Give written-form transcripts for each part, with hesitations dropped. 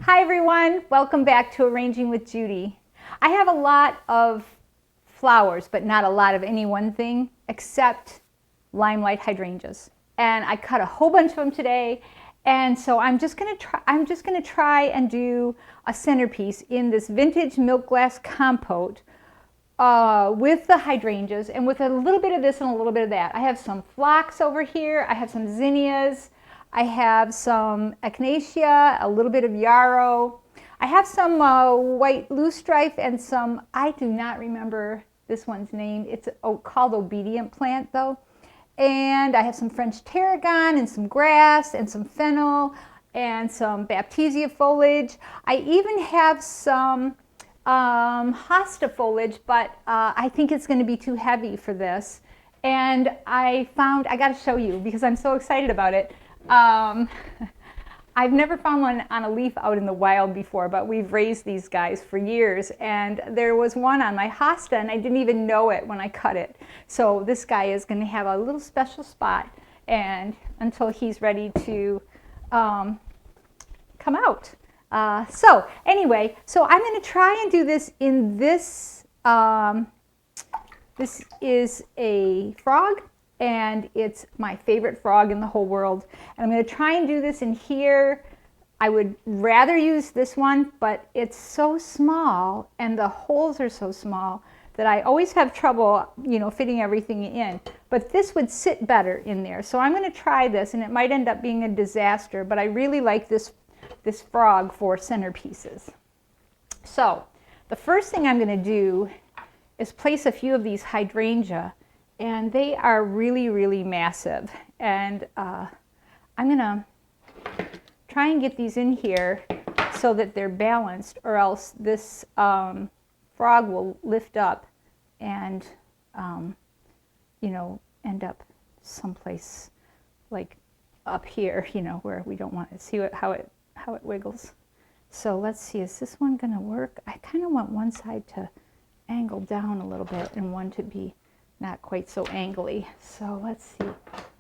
Hi everyone, welcome back to Arranging with Judy. I have a lot of flowers, but not a lot of any one thing except Limelight hydrangeas. And I cut a whole bunch of them today, and so I'm just gonna try and do a centerpiece in this vintage milk glass compote with the hydrangeas and with a little bit of this and a little bit of that. I have some phlox over here, I have some zinnias, I have some echinacea, a little bit of yarrow. I have some white loosestrife and some, I do not remember this one's name. It's called obedient plant though. And I have some French tarragon and some grass and some fennel and some baptisia foliage. I even have some hosta foliage, but I think it's going to be too heavy for this. And I got to show you because I'm so excited about it. I've never found one on a leaf out in the wild before, but we've raised these guys for years, and there was one on my hosta and I didn't even know it when I cut it. So this guy is going to have a little special spot and until he's ready to come out. So anyway, so I'm going to try and do this in this, this is a frog. And it's my favorite frog in the whole world. And I'm going to try and do this in here. I would rather use this one, but it's so small and the holes are so small that I always have trouble, fitting everything in. But this would sit better in there. So I'm going to try this, and it might end up being a disaster, but I really like this frog for centerpieces. So the first thing I'm going to do is place a few of these hydrangea. And they are really, really massive. And I'm going to try and get these in here so that they're balanced, or else this frog will lift up and, end up someplace like up here, where we don't want to see how it wiggles. So let's see, is this one going to work? I kind of want one side to angle down a little bit and one to be not quite so angly. So let's see.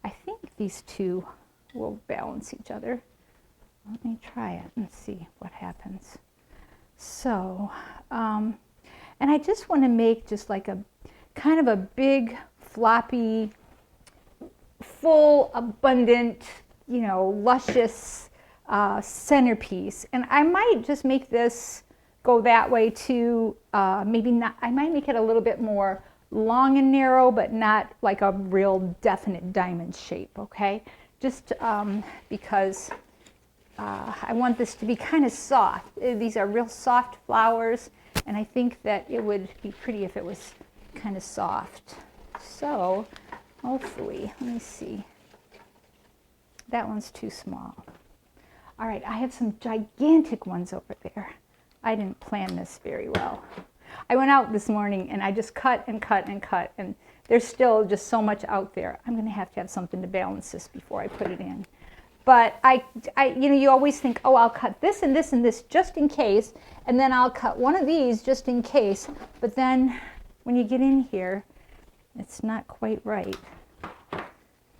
I think these two will balance each other. Let me try it and see what happens. So, and I just want to make just like a kind of a big, floppy, full, abundant, luscious centerpiece. And I might just make this go that way too. Maybe not. I might make it a little bit more long and narrow, but not like a real definite diamond shape, okay? Just because I want this to be kind of soft. These are real soft flowers, and I think that it would be pretty if it was kind of soft. So, hopefully, let me see. That one's too small. All right, I have some gigantic ones over there. I didn't plan this very well. I went out this morning and I just cut and cut and cut, and there's still just so much out there. I'm going to have something to balance this before I put it in. But you always think, oh, I'll cut this and this and this just in case, and then I'll cut one of these just in case. But then when you get in here, it's not quite right.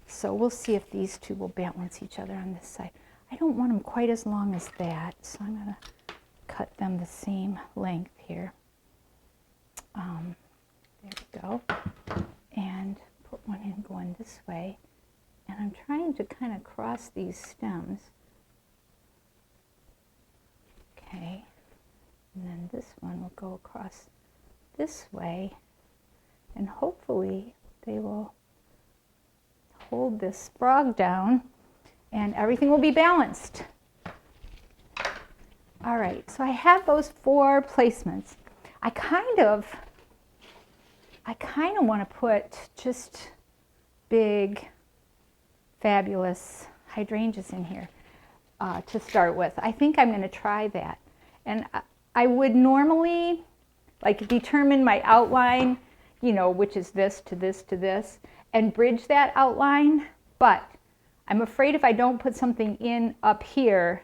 So we'll see if these two will balance each other on this side. I don't want them quite as long as that, so I'm going to cut them the same length here. There we go. And put one in going this way. And I'm trying to kind of cross these stems. Okay. And then this one will go across this way. And hopefully they will hold this frog down and everything will be balanced. All right, so I have those 4 placements. I kind of want to put just big, fabulous hydrangeas in here to start with. I think I'm going to try that. And I would normally determine my outline, which is this to this to this, and bridge that outline. But I'm afraid if I don't put something in up here,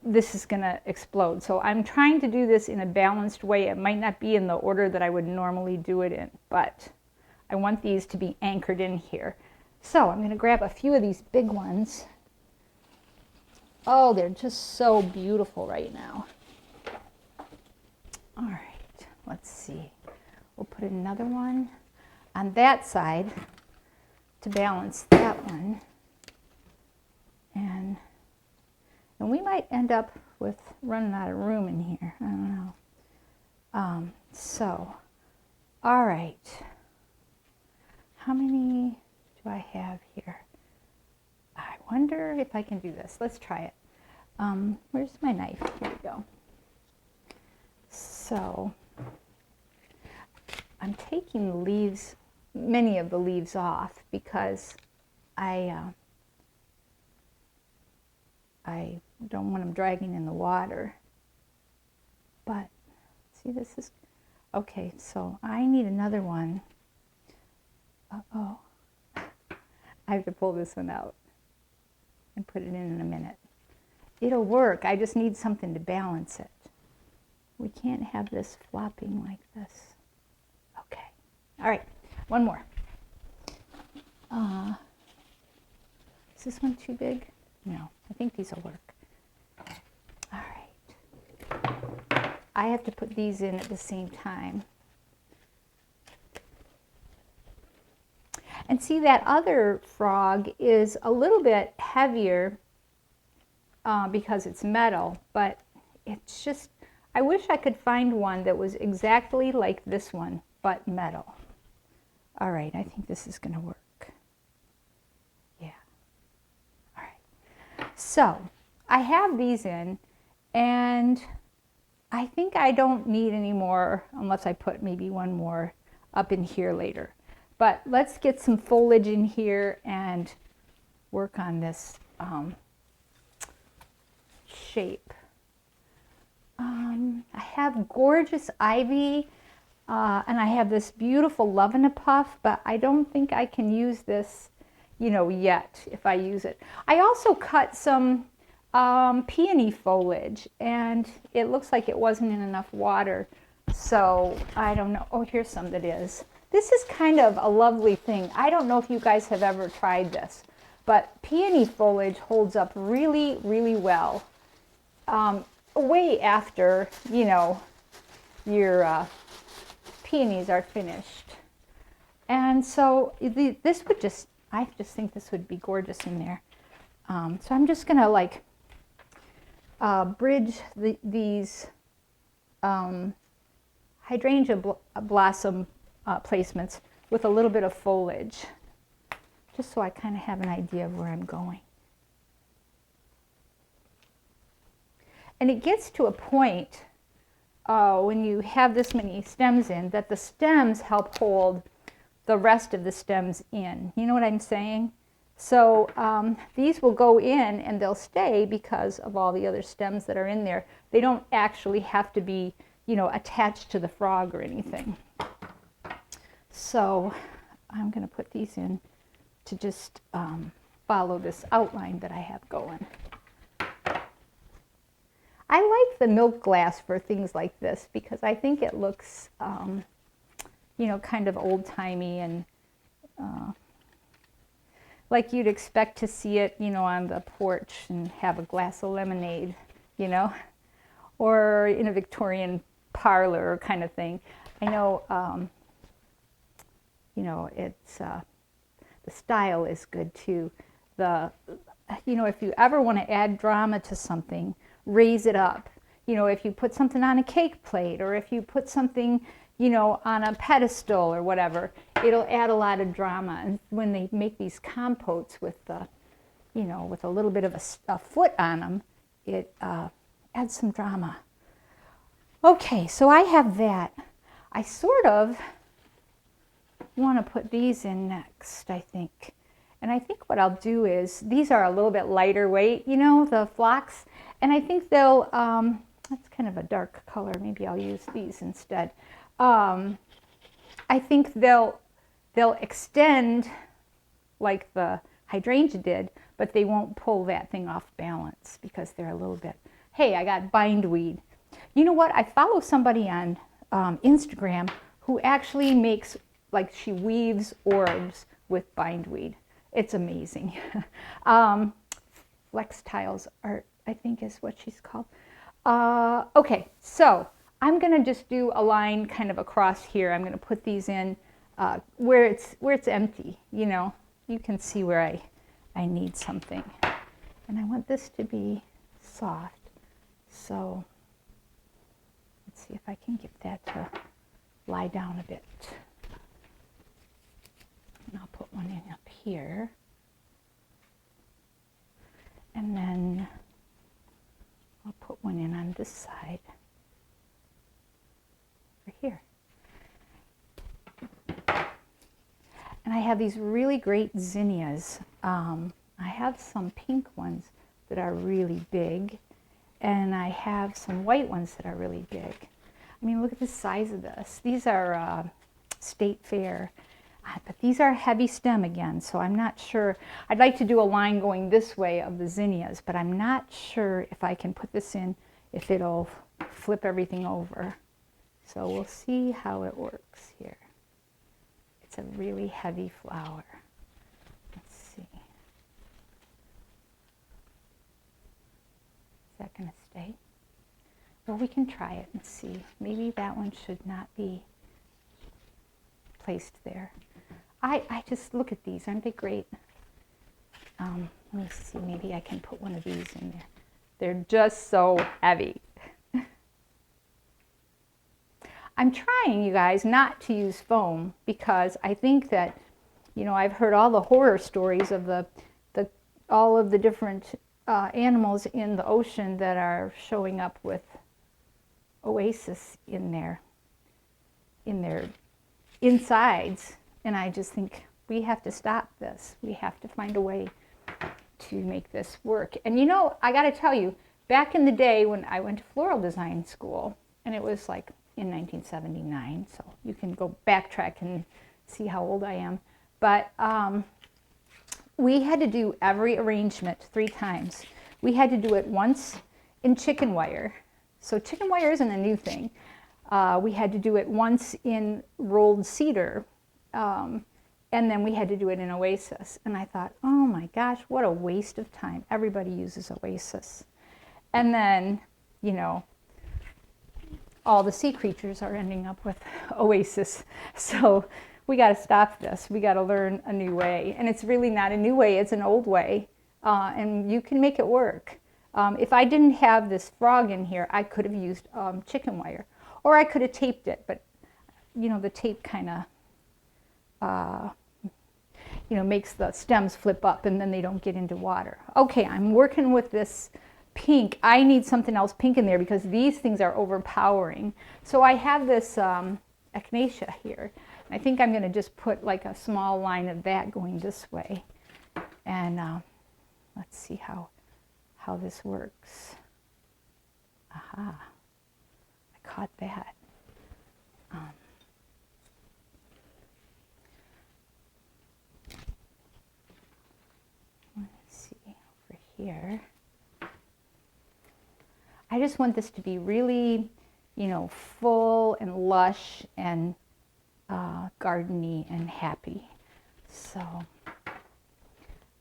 this is going to explode. So I'm trying to do this in a balanced way. It might not be in the order that I would normally do it in, but I want these to be anchored in here. So I'm going to grab a few of these big ones Oh, they're just so beautiful right now. All right, let's see. We'll put another one on that side to balance that one. And we might end up with running out of room in here. I don't know. So, all right. How many do I have here? I wonder if I can do this. Let's try it. Where's my knife? Here we go. So, I'm taking the leaves, many of the leaves off because I don't want them dragging in the water. But see, this is okay. So I need another one. Uh-oh. I have to pull this one out and put it in a minute. It'll work. I just need something to balance it. We can't have this flopping like this. Okay. All right. One more. Is this one too big? No. I think these will work. All right. I have to put these in at the same time. And see, that other frog is a little bit heavier because it's metal, but it's just, I wish I could find one that was exactly like this one, but metal. All right, I think this is going to work. Yeah. All right. So I have these in, and I think I don't need any more unless I put maybe one more up in here later. But let's get some foliage in here and work on this shape. I have gorgeous ivy, and I have this beautiful love in a puff, but I don't think I can use this, you know, yet if I use it. I also cut some peony foliage, and it looks like it wasn't in enough water, so I don't know. Oh, here's some that is. This is kind of a lovely thing. I don't know if you guys have ever tried this, but peony foliage holds up really, really well. Way after, you know, your peonies are finished. And so this would just, I just think this would be gorgeous in there. So I'm just gonna like bridge these hydrangea blossom placements with a little bit of foliage, just so I kind of have an idea of where I'm going. And it gets to a point when you have this many stems in that the stems help hold the rest of the stems in. You know what I'm saying? So these will go in and they'll stay because of all the other stems that are in there. They don't actually have to be, you know, attached to the frog or anything. So I'm going to put these in to just follow this outline that I have going. I like the milk glass for things like this because I think it looks, you know, kind of old-timey and like you'd expect to see it, you know, on the porch and have a glass of lemonade, you know, or in a Victorian parlor kind of thing. I know, you know, it's the style is good too. You know, if you ever want to add drama to something, raise it up. You know, if you put something on a cake plate or if you put something, you know, on a pedestal or whatever, it'll add a lot of drama. And when they make these compotes with the, you know, with a little bit of a foot on them, it adds some drama. Okay, so I have that. I sort of want to put these in next, I think. And I think what I'll do is, these are a little bit lighter weight, you know, the phlox. And I think they'll, that's kind of a dark color, maybe I'll use these instead. I think they'll extend like the hydrangea did, but they won't pull that thing off balance because they're a little bit, hey, I got bindweed. You know what, I follow somebody on Instagram who actually makes, like she weaves orbs with bindweed. It's amazing. Flex tiles art, I think is what she's called. Okay, so I'm going to just do a line kind of across here. I'm going to put these in where it's empty. You know, you can see where I need something. And I want this to be soft. So let's see if I can get that to lie down a bit. And I'll put one in up here. And then I'll put one in on this side, over here. And I have these really great zinnias. I have some pink ones that are really big, and I have some white ones that are really big. I mean, look at the size of this. These are State Fair. But these are heavy stem again, so I'm not sure. I'd like to do a line going this way of the zinnias, but I'm not sure if I can put this in, if it'll flip everything over. So we'll see how it works here. It's a really heavy flower. Let's see. Is that going to stay? Well, we can try it and see. Maybe that one should not be placed there. I just look at these, aren't they great? Let me see, maybe I can put one of these in there. They're just so heavy. I'm trying, you guys, not to use foam because I think that, you know, I've heard all the horror stories of all of the different animals in the ocean that are showing up with oasis in their insides. And I just think we have to stop this. We have to find a way to make this work. And you know, I got to tell you, back in the day when I went to floral design school, and it was like in 1979, so you can go backtrack and see how old I am. But we had to do every arrangement 3 times. We had to do it once in chicken wire. So chicken wire isn't a new thing. We had to do it once in rolled cedar. And then we had to do it in Oasis. And I thought, oh my gosh, what a waste of time. Everybody uses Oasis. And then, you know, all the sea creatures are ending up with Oasis. So we got to stop this. We got to learn a new way. And it's really not a new way, it's an old way. And you can make it work. If I didn't have this frog in here, I could have used chicken wire. Or I could have taped it, but you know, the tape kind of you know, makes the stems flip up and then they don't get into water. Okay, I'm working with this pink. I need something else pink in there because these things are overpowering. So I have this echinacea here. I think I'm going to just put like a small line of that going this way. And let's see how this works. Aha, I caught that. Here. I just want this to be really, you know, full and lush and gardeny and happy. So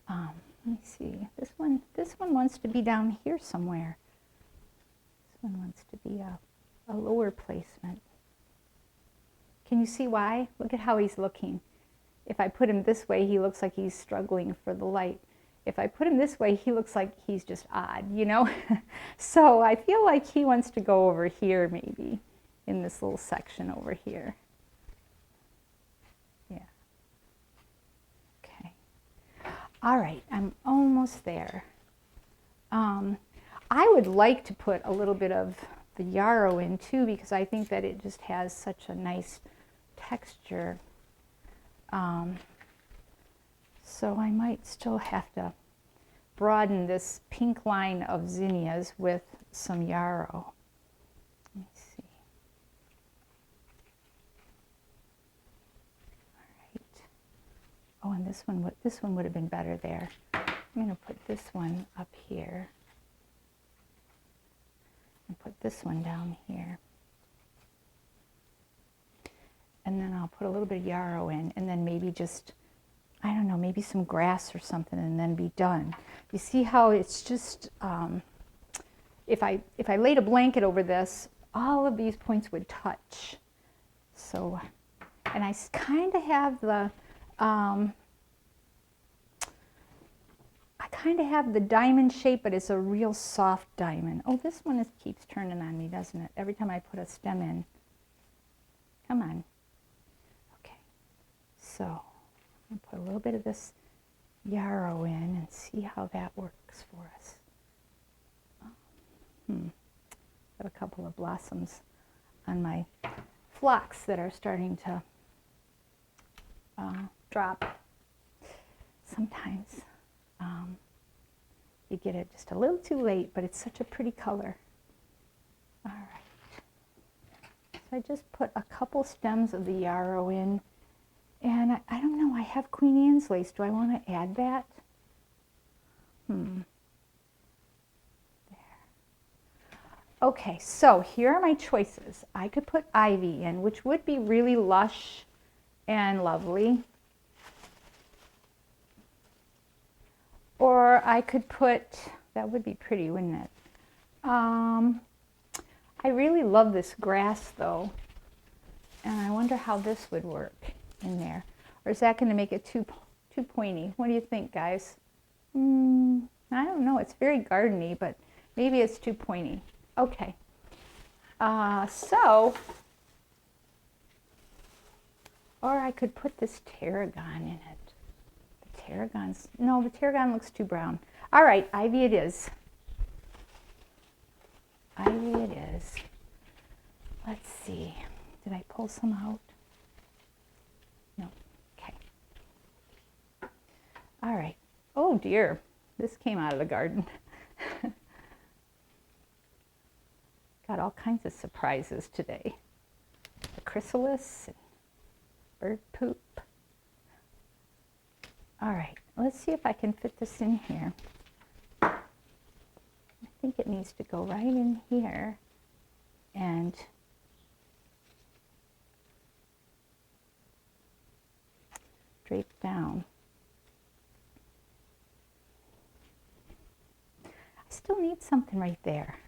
let me see. This one wants to be down here somewhere. This one wants to be a lower placement. Can you see why? Look at how he's looking. If I put him this way, he looks like he's struggling for the light. If I put him this way, he looks like he's just odd, you know? So I feel like he wants to go over here maybe, in this little section over here. Yeah. Okay. All right, I'm almost there. I would like to put a little bit of the yarrow in too because I think that it just has such a nice texture. So I might still have to broaden this pink line of zinnias with some yarrow. Let me see. All right. Oh, and this one would have been better there. I'm going to put this one up here and put this one down here. And then I'll put a little bit of yarrow in and then maybe just, I don't know, maybe some grass or something and then be done. You see how it's just, if I laid a blanket over this, all of these points would touch. So, and I kind of have the, diamond shape, but it's a real soft diamond. Oh, this one keeps turning on me, doesn't it? Every time I put a stem in. Come on. Okay. So, I'm going to put a little bit of this yarrow in and see how that works for us. Got a couple of blossoms on my phlox that are starting to drop. Sometimes you get it just a little too late, but it's such a pretty color. All right. So I just put a couple stems of the yarrow in, and I don't know, I have Queen Anne's lace. Do I want to add that? There. Okay, so here are my choices. I could put ivy in, which would be really lush and lovely. Or I could put, that would be pretty, wouldn't it? I really love this grass though, and I wonder how this would work in there. Or is that going to make it too pointy? What do you think, guys? I don't know. It's very gardeny, but maybe it's too pointy. Okay. Or I could put this tarragon in it. No, the tarragon looks too brown. All right, ivy it is. Ivy it is. Let's see. Did I pull some out? No. Okay. All right. Oh dear, this came out of the garden. Got all kinds of surprises today. The chrysalis, and bird poop. All right, let's see if I can fit this in here. I think it needs to go right in here and drape down. I still need something right there.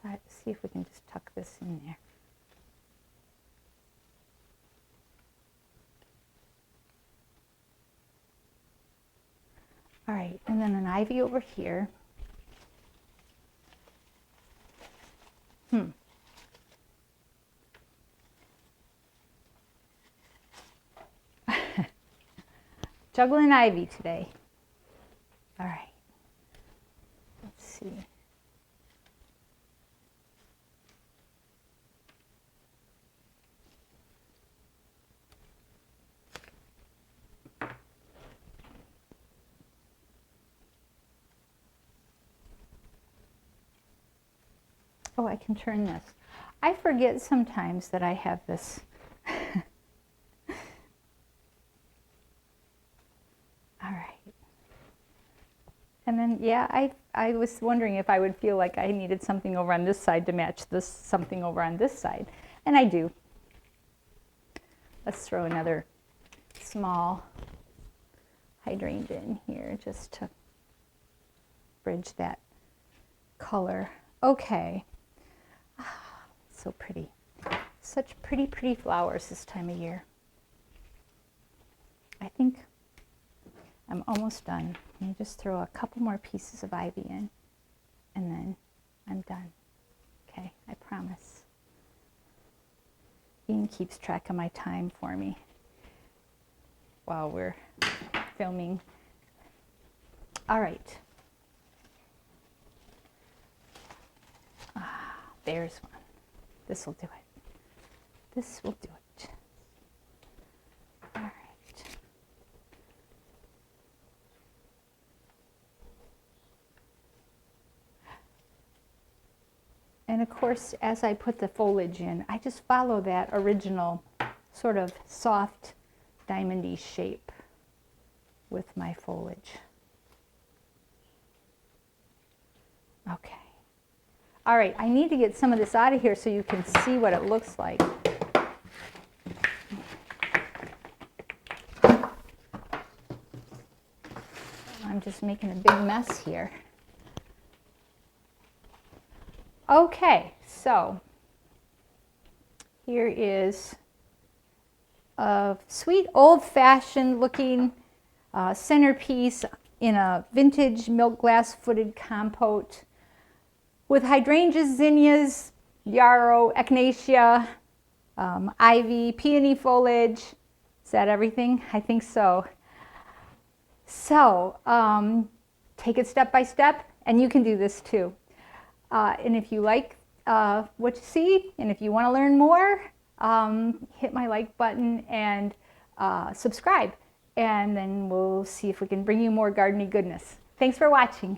Let's see if we can just tuck this in there. All right, and then an ivy over here. Juggling ivy today. All right. Let's see. Oh, I can turn this. I forget sometimes that I have this. All right. And then, yeah, I was wondering if I would feel like I needed something over on this side to match this something over on this side. And I do. Let's throw another small hydrangea in here just to bridge that color. Okay. So pretty. Such pretty, pretty flowers this time of year. I think I'm almost done. Let me just throw a couple more pieces of ivy in, and then I'm done. Okay, I promise. Ian keeps track of my time for me while we're filming. All right. There's one. This will do it. This will do it. All right. And of course, as I put the foliage in, I just follow that original sort of soft diamondy shape with my foliage. Okay. All right, I need to get some of this out of here so you can see what it looks like. I'm just making a big mess here. Okay, so here is a sweet old-fashioned looking centerpiece in a vintage milk glass footed compote with hydrangeas, zinnias, yarrow, echinacea, ivy, peony foliage. Is that everything? I think so. So take it step by step, and you can do this too. And if you like what you see, and if you want to learn more, hit my like button and subscribe. And then we'll see if we can bring you more gardening goodness. Thanks for watching.